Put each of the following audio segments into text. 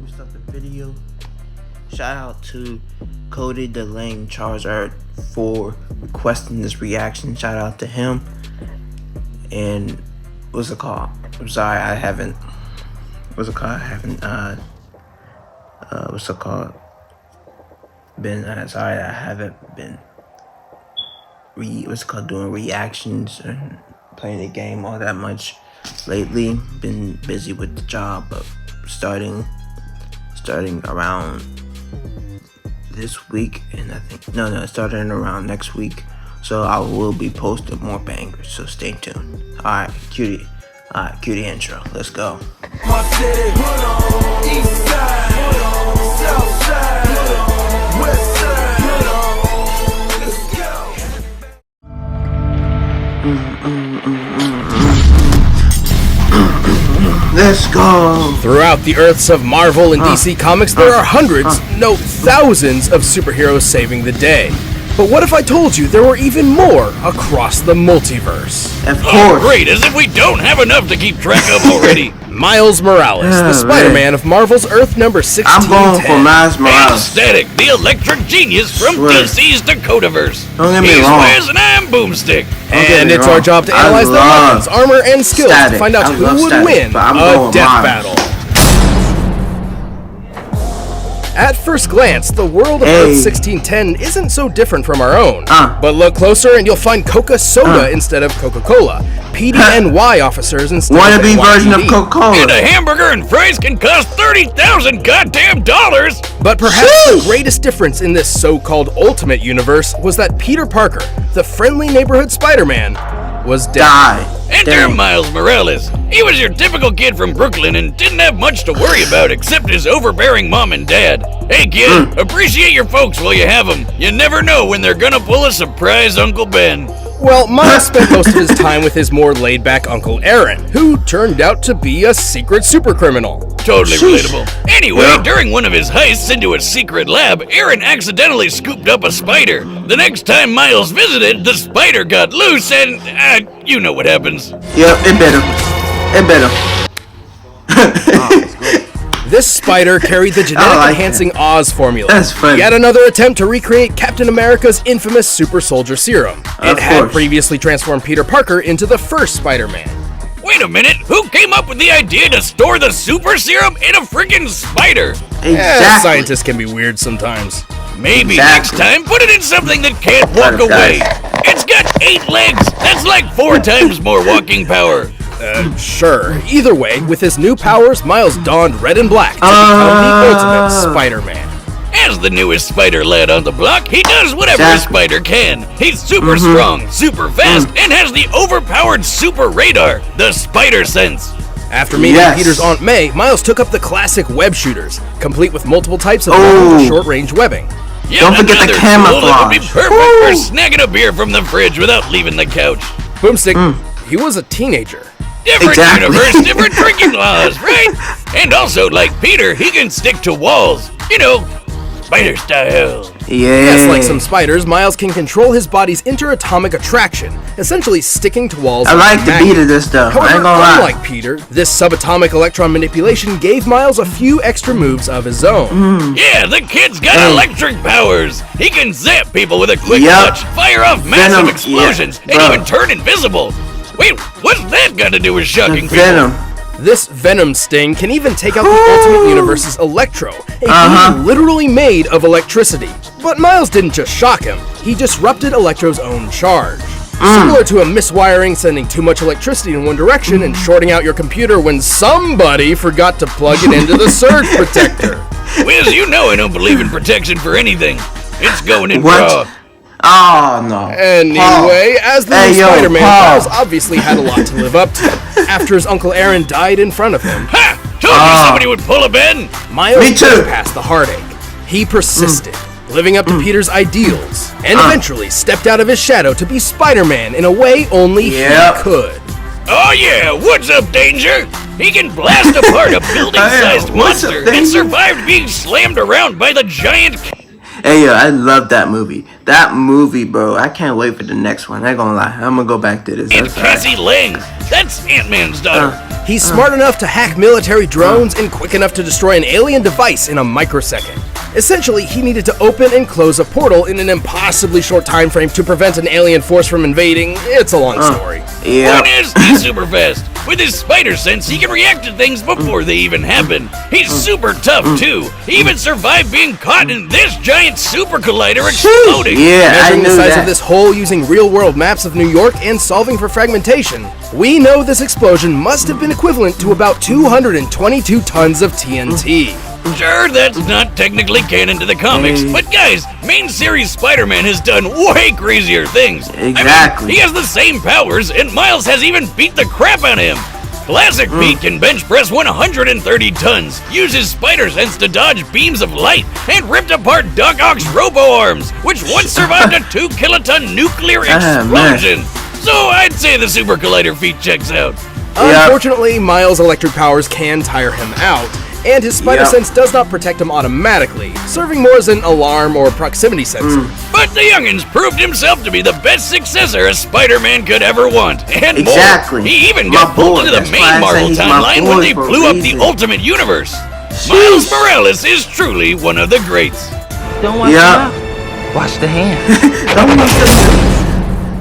we start the video, shout out to Cody the Lame Charizard for requesting this reaction. Shout out to him. And what's it called? I'm sorry, I haven't. What's it called? I haven't. What's it called? Been sorry, I haven't been. Doing reactions and playing the game all that much lately. Been busy with the job, but starting around this week, and I think starting around next week. So I will be posting more bangers. So stay tuned. Alright, cutie intro. Let's go. My city, east side, south side, west side, let's go. Let's go. Throughout the Earths of Marvel and DC Comics, there are hundreds, no thousands of superheroes saving the day. But what if I told you there were even more across the multiverse? Of course. Oh, great, as if we don't have enough to keep track of already. Miles Morales, the Spider-Man of Marvel's Earth number 1610. I'm going for Miles Morales. Static, the electric genius from DC's Dakotaverse. Don't get me He's wrong. Wes and I'm Boomstick. And it's our job to analyze their weapons, armor, and skills to find out who would win a death battle. At first glance, the world of Earth 1610 isn't so different from our own. But look closer and you'll find Coca-Soda instead of Coca-Cola, PDNY officers instead of wannabe version of Coca-Cola. And a hamburger and fries can cost $30,000 goddamn dollars. But perhaps the greatest difference in this so-called Ultimate Universe was that Peter Parker, the friendly neighborhood Spider-Man, was dead. Enter Miles Morales. He was your typical kid from Brooklyn and didn't have much to worry about except his overbearing mom and dad. Hey kid, appreciate your folks while you have them. You never know when they're gonna pull a surprise Uncle Ben. Well, Miles spent most of his time with his more laid-back Uncle Aaron, who turned out to be a secret supercriminal. Totally relatable. Anyway, during one of his heists into a secret lab, Aaron accidentally scooped up a spider. The next time Miles visited, the spider got loose and, you know what happens. Yep, it bit him. This spider carried the genetic-enhancing Oz formula. That's funny. Yet another attempt to recreate Captain America's infamous super soldier serum. It had previously transformed Peter Parker into the first Spider-Man. Wait a minute, who came up with the idea to store the super serum in a freaking spider? Exactly. Scientists can be weird sometimes. Maybe next time, put it in something that can't walk away. It's got 8 legs. That's like 4 times more walking power. Sure. Either way, with his new powers, Miles donned red and black to become the ultimate Spider-Man. As the newest spider lad on the block, he does whatever a spider can. He's super strong, super fast, and has the overpowered super radar, the Spider Sense. After meeting Peter's Aunt May, Miles took up the classic web shooters, complete with multiple types of short-range webbing. Yet don't forget the camouflage. That would be perfect for snagging a beer from the fridge without leaving the couch. Boomstick, he was a teenager. Different universe, different drinking laws, right? And also, like Peter, he can stick to walls. You know, spider style. Yes, like some spiders, Miles can control his body's interatomic attraction, essentially sticking to walls. I like the beat of this stuff. However, I ain't gonna lie. unlike Peter, this subatomic electron manipulation gave Miles a few extra moves of his own. Yeah, the kid's got electric powers. He can zap people with a quick touch, fire off massive explosions, and even turn invisible. Wait, what's that got to do with shocking people? This Venom sting can even take out the Ultimate Universe's Electro, a being literally made of electricity. But Miles didn't just shock him, he disrupted Electro's own charge. Similar to a miswiring sending too much electricity in one direction and shorting out your computer when somebody forgot to plug it into the surge protector. Wiz, you know I don't believe in protection for anything. It's going in raw. Oh, no. Anyway, as the new Spider-Man, Miles obviously had a lot to live up to. After his Uncle Aaron died in front of him. Ha! Told you somebody would pull a Ben! Miles pushed past the heartache. He persisted, living up to Peter's ideals, and eventually stepped out of his shadow to be Spider-Man in a way only he could. Oh yeah, what's up, Danger? He can blast apart a building-sized monster and survived being slammed around by the giant Hey, yo, I love that movie. That movie, bro. I can't wait for the next one. I ain't gonna lie. I'm gonna go back to this. And That's all right. Cassie Lang. That's Ant-Man's daughter. He's smart enough to hack military drones and quick enough to destroy an alien device in a microsecond. Essentially, he needed to open and close a portal in an impossibly short time frame to prevent an alien force from invading. It's a long story. Yeah. Point is, he's super fast. With his spider sense, he can react to things before they even happen. He's super tough, too. He even survived being caught in this giant super collider exploding. Yeah, I Measuring knew the size that. of this hole using real-world maps of New York and solving for fragmentation, we know this explosion must have been equivalent to about 222 tons of TNT. Sure, that's not technically canon to the comics, but guys, main series Spider-Man has done way crazier things. Exactly. I mean, he has the same powers, and Miles has even beat the crap out of him. Classic Pete can bench press 130 tons, uses spider sense to dodge beams of light, and ripped apart Doc Ock's robo-arms, which once survived a 2-kiloton nuclear explosion. So I'd say the super collider feat checks out. Unfortunately, Miles' electric powers can tire him out, and his spider sense does not protect him automatically, serving more as an alarm or proximity sensor. But the youngins proved himself to be the best successor a Spider-Man could ever want, and Exactly. more. He even My got pulled boy. into the That's why main I say Marvel he's my timeline when boy they for a blew up the reason. Ultimate Universe. Miles Morales is truly one of the greats. Don't watch Yeah. the mouth. Watch the hand.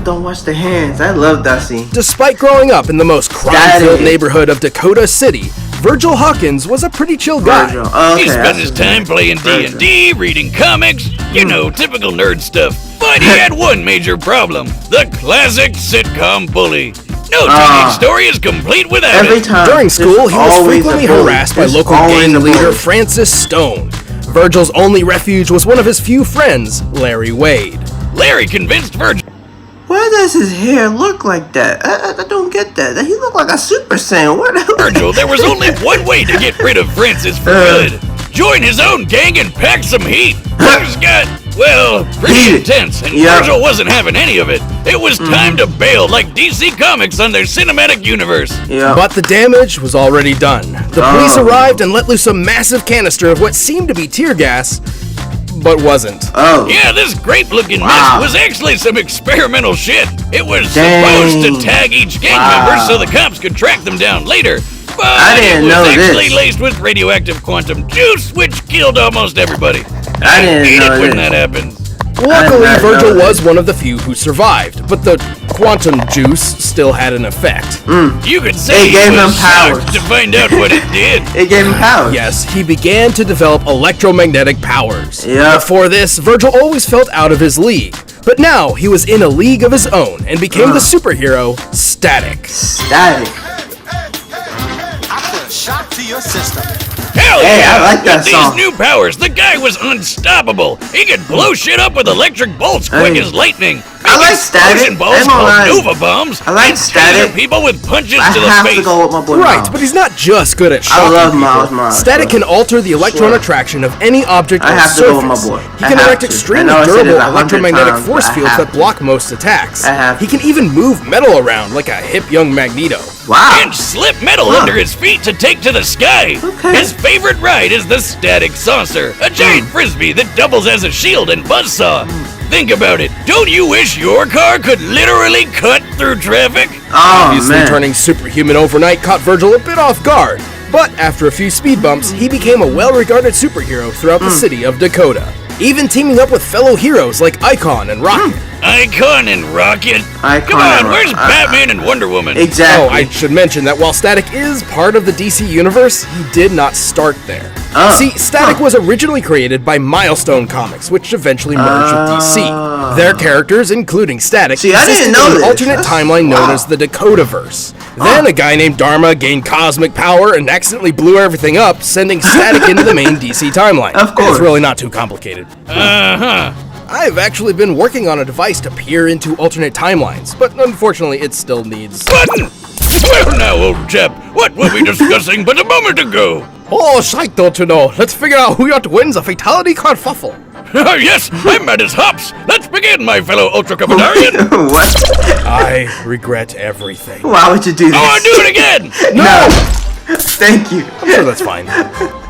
Don't wash the hands. I love that scene. Despite growing up in the most crime-filled Daddy. neighborhood of Dakota City, Virgil Hawkins was a pretty chill guy. Virgil. Oh, okay, He spent that's his his time name. playing Virgil. D&D, reading comics, you know, typical nerd stuff. But he had one major problem, the classic sitcom bully. No teenage story is complete without Every it. time. During school, there's he was always a frequently bully. harassed by There's local always gang a leader bully. Francis Stone. Virgil's only refuge was one of his few friends, Larry Wade. Larry convinced Virgil Why does his hair look like that? I don't get that. He look like a Super Saiyan. What? there was only one way to get rid of Francis for good. Join his own gang and pack some heat. Things got, well, pretty Heated. intense, and Yeah. Virgil wasn't having any of it. It was time to bail like DC Comics on their cinematic universe. Yeah. But the damage was already done. The police Oh. arrived and let loose a massive canister of what seemed to be tear gas, but wasn't. Oh. Yeah, this grape-looking Wow. mess was actually some experimental shit. It was Dang. supposed to tag each gang member so the cops could track them down later. But I didn't it was know actually this. laced with radioactive quantum juice, which killed almost everybody. I didn't hate know it when this. that happens. Luckily, not Virgil know was one of the few who survived, but the quantum juice still had an effect. You could It say he gave was him powers. shocked to find out what it did. It gave him powers. Yes, he began to develop electromagnetic powers. Yeah. Before this, Virgil always felt out of his league. But now, he was in a league of his own and became the superhero, Static. Static. Shock to your system. Hell Hey, yeah! I like that With song. these new powers, the guy was unstoppable. He could blow shit up with electric bolts quick Hey. as lightning. I like explosion Static. balls I'm called alright. Nova bombs. I like and Static. taser people with punches I to the have face. to go with my boy Right, Miles. but he's not just good at I shocking love people. Miles Morales. Static bro. can alter the electron Sure. attraction of any object I or have to go with surface. my boy. He I can have erect to. extremely I know I said it durable 100 electromagnetic times, force but I fields have that to. block most attacks. I have He to. can even move metal around like a hip young Magneto. Wow. And slip metal Huh. under his feet to take to the sky. Okay. His favorite ride is the Static Saucer, a giant frisbee that doubles as a shield and buzzsaw. Think about it. Don't you wish your car could literally cut through traffic? Oh, Obviously, man. turning superhuman overnight caught Virgil a bit off guard. But after a few speed bumps, he became a well-regarded superhero throughout the city of Dakota, even teaming up with fellow heroes like Icon and Rocket. Icon and Rocket. Icon Come on, and where's Rocket. Batman and Wonder Woman? Exactly. Oh, I should mention that while Static is part of the DC universe, he did not start there. Oh. See, Static was originally created by Milestone Comics, which eventually merged with DC. Their characters, including Static, See, I didn't existed know in an this. alternate That's- timeline known wow. as the Dakotaverse. Then a guy named Dharma gained cosmic power and accidentally blew everything up, sending Static into the main DC timeline. Of course. It's really not too complicated. Uh-huh. I've actually been working on a device to peer into alternate timelines, but unfortunately it still needs... Button! Well now, old chap, what were we discussing but a moment ago? Oh, shite, don't you know? Let's figure out who yet wins a fatality kerfuffle. Yes, I'm mad as hops. Let's begin, my fellow Ultra Commandarian. What? I regret everything. Why would you do this? Oh, I do it again! No. Thank you. I'm sure that's fine.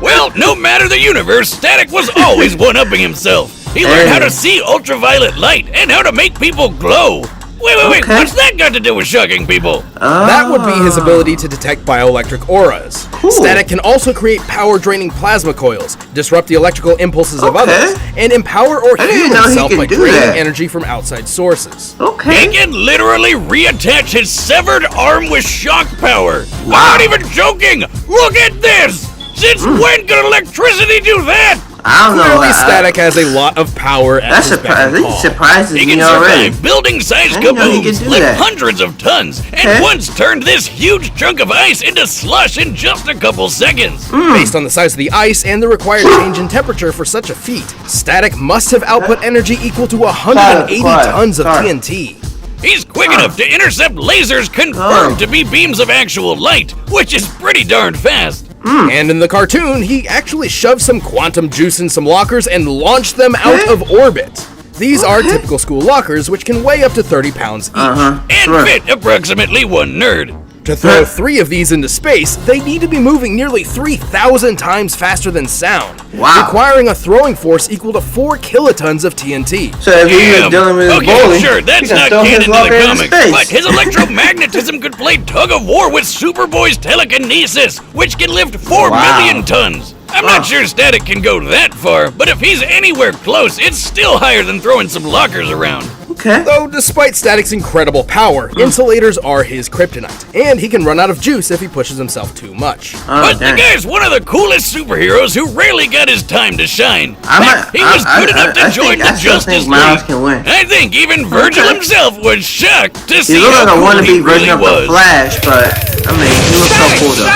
Well, no matter the universe, Static was always one-upping himself. He learned how to see ultraviolet light and how to make people glow. Wait, Okay. what's that got to do with shocking people? That would be his ability to detect bioelectric auras. Cool. Static can also create power-draining plasma coils, disrupt the electrical impulses of Okay. others, and empower or I didn't heal know he himself could by do draining that. energy from outside sources. He Okay. can literally reattach his severed arm with shock power. Wow. I'm not even joking. Look at this. Since when could electricity do that? I don't know. Clearly, Static has a lot of power at That's his beck and call. surprises He me can already. survive building-sized I didn't know he kabooms, could do lift that. hundreds of tons, and Okay. once turned this huge chunk of ice into slush in just a couple seconds. Based on the size of the ice and the required change in temperature for such a feat, Static must have output energy equal to 180 Quiet, tons of quiet. TNT. He's quick enough to intercept lasers confirmed to be beams of actual light, which is pretty darn fast. And in the cartoon, he actually shoved some quantum juice in some lockers and launched them out Okay. of orbit. These are typical school lockers, which can weigh up to 30 pounds each. Uh-huh. And Sure. fit approximately one nerd. To throw 3 of these into space, they need to be moving nearly 3,000 times faster than sound, Wow. requiring a throwing force equal to 4 kilotons of TNT. So if he was Damn. dealing with his Okay, bowling, sure, he that's can not throw his canon to locker the into comics, space. but his electromagnetism could play tug of war with Superboy's telekinesis, which can lift 4 million Wow. tons. I'm not sure Static can go that far, but if he's anywhere close, it's still higher than throwing some lockers around. Okay. Though, despite Static's incredible power, insulators are his kryptonite, and he can run out of juice if he pushes himself too much. But the dang. guy's one of the coolest superheroes who rarely got his time to shine. I might- He was I- good enough to I join think- the I still Justice think Miles League. can win. I think even Virgil Okay. himself was shocked to He see looked how like a cool wannabe he version really of was. the Flash, but I mean, he looks so cool though.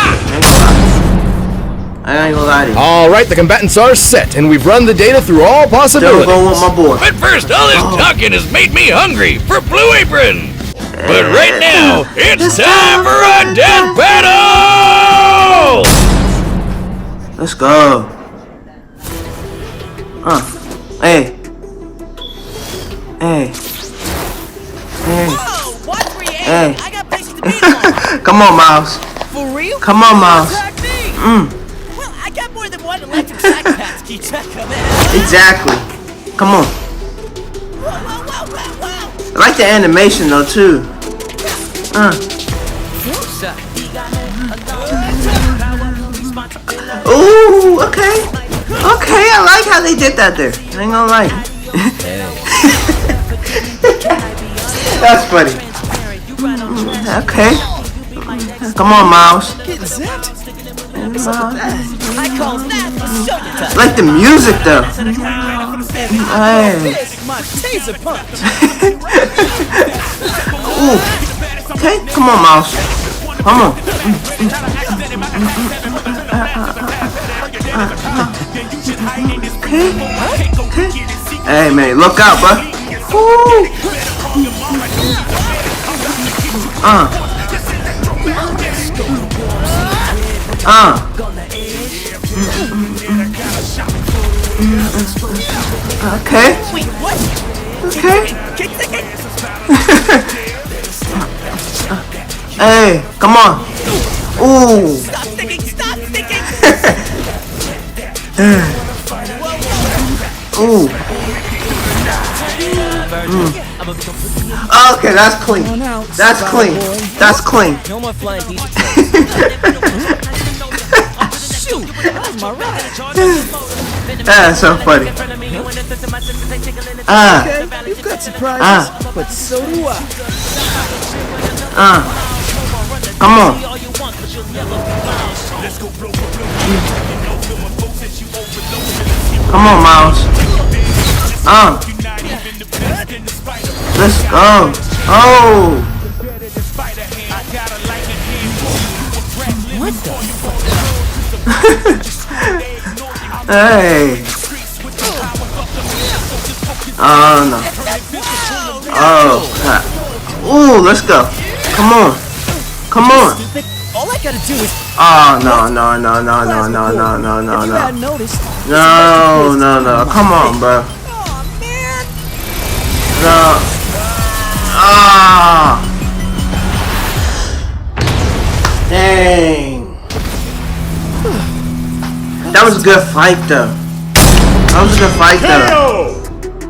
I ain't gonna lie to you. Alright, the combatants are set, and we've run the data through all Still possibilities. going with my boy. But first, all this talking has made me hungry for Blue Apron. But right now, it's time for a death battle! Let's go. Hey. Hey. Hey. Whoa, watch where you Hey. aim. I got places to be tomorrow. Come on, Miles. For real? Come on, Miles. Attack me. Well, I got more than one electric psychopath to keep track of it. Exactly. Come on. Whoa, whoa, whoa, whoa, whoa. I like the animation though too. Ooh, okay. Okay, I like how they did that there. I ain't gonna lie. That's funny. Okay. Come on, Miles. I call that a show I like the music though. Hey. This my taser punch. Ooh. Okay, come on, Miles. Come on. Okay. Okay. Hey man, look out, bro. Woo. Okay. Wait, what? Okay. Kick the kick. Hey, come on. Ooh. Stop sticking, stop sticking. Ooh. Okay, that's clean. That's clean. That's clean. No more flying pieces. Shoot, that was my ride. That's so funny. You've got surprises, but so do I. Come on. Come on, Miles. Let's go. Oh. What the? Hey. Oh no. Oh. God. Ooh, let's go. Come on. Come on. All I gotta do is. Oh no no no no no no no no no If you no hadn't noticed. no no no. Come on, bro. Oh man. No. Ah. Dang. That was a good fight though. That was a good fight though.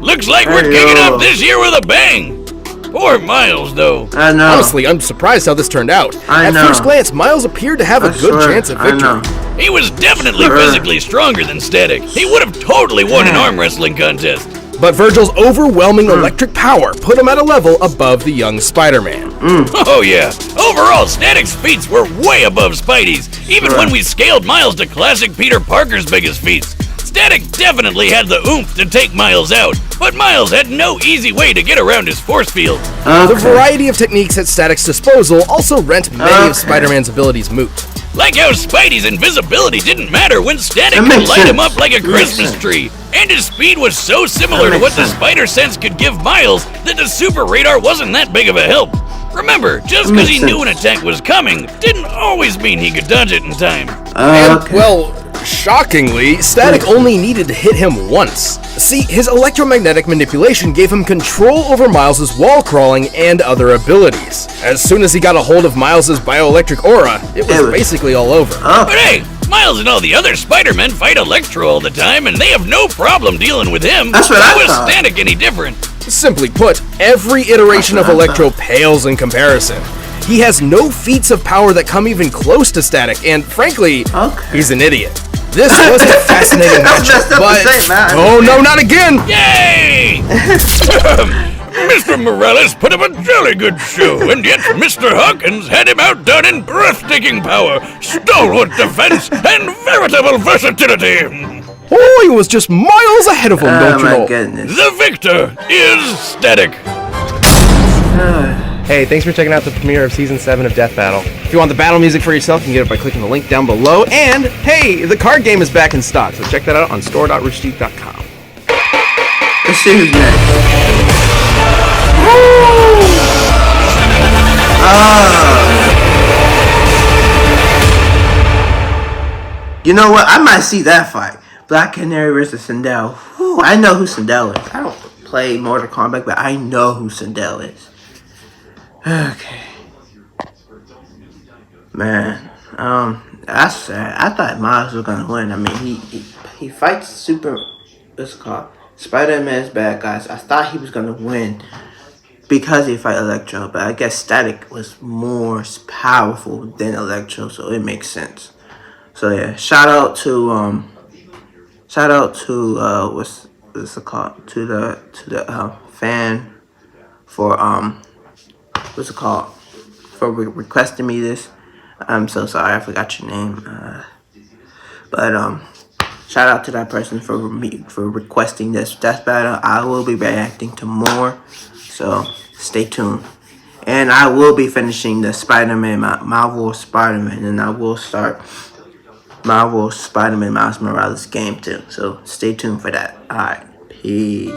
Looks like we're kicking off this year with a bang. Poor Miles, though. I know. Honestly, I'm surprised how this turned out. I know. At first glance, Miles appeared to have a good chance at victory. He was definitely physically stronger than Static. He would have totally won an arm wrestling contest. But Virgil's overwhelming electric power put him at a level above the young Spider-Man. Oh yeah. Overall, Static's feats were way above Spidey's, even when we scaled Miles to classic Peter Parker's biggest feats. Static definitely had the oomph to take Miles out, but Miles had no easy way to get around his force field. The variety of techniques at Static's disposal also rent many of Spider-Man's abilities moot. Like how Spidey's invisibility didn't matter when Static could light him up like a Christmas tree. And his speed was so similar to what the Spider Sense could give Miles that the Super Radar wasn't that big of a help. Remember, just because he knew an attack was coming didn't always mean he could dodge it in time. And, well, shockingly, Static only needed to hit him once. See, his electromagnetic manipulation gave him control over Miles' wall crawling and other abilities. As soon as he got a hold of Miles' bioelectric aura, it was basically all over. But hey, Miles and all the other Spider-Men fight Electro all the time, and they have no problem dealing with him. That's what I How is thought. Static any different? Simply put, every iteration of Electro pales in comparison. He has no feats of power that come even close to Static, and frankly, he's an idiot. This was a fascinating matchup, but oh no, not again! Yay! Mr. Morales put up a jolly good show, and yet Mr. Hawkins had him outdone in breathtaking power, stalwart defense, and veritable versatility. Oh, he was just miles ahead of him, don't you know? Oh my goodness. The victor is Static. Hey, thanks for checking out the premiere of Season 7 of Death Battle. If you want the battle music for yourself, you can get it by clicking the link down below. And, hey, the card game is back in stock, so check that out on store.roosterteeth.com. Let's see who's next. You know what? I might see that fight. Black Canary versus Sindel. Whew, I know who Sindel is. I don't play Mortal Kombat, but I know who Sindel is. Okay. Man, that's sad. I thought Miles was gonna win. I mean, he fights what's it called? Spider-Man's bad guys. I thought he was gonna win because he fight Electro, but I guess Static was more powerful than Electro, so it makes sense. So yeah, shout out to what's it called? To the fan for what's it called? For requesting me this. I'm so sorry, I forgot your name. But shout out to that person for requesting this death battle. I will be reacting to more, so stay tuned. And I will be finishing the Spider-Man, Marvel Spider-Man, and I will start Marvel Spider-Man Miles Morales game too. So stay tuned for that. Alright, peace.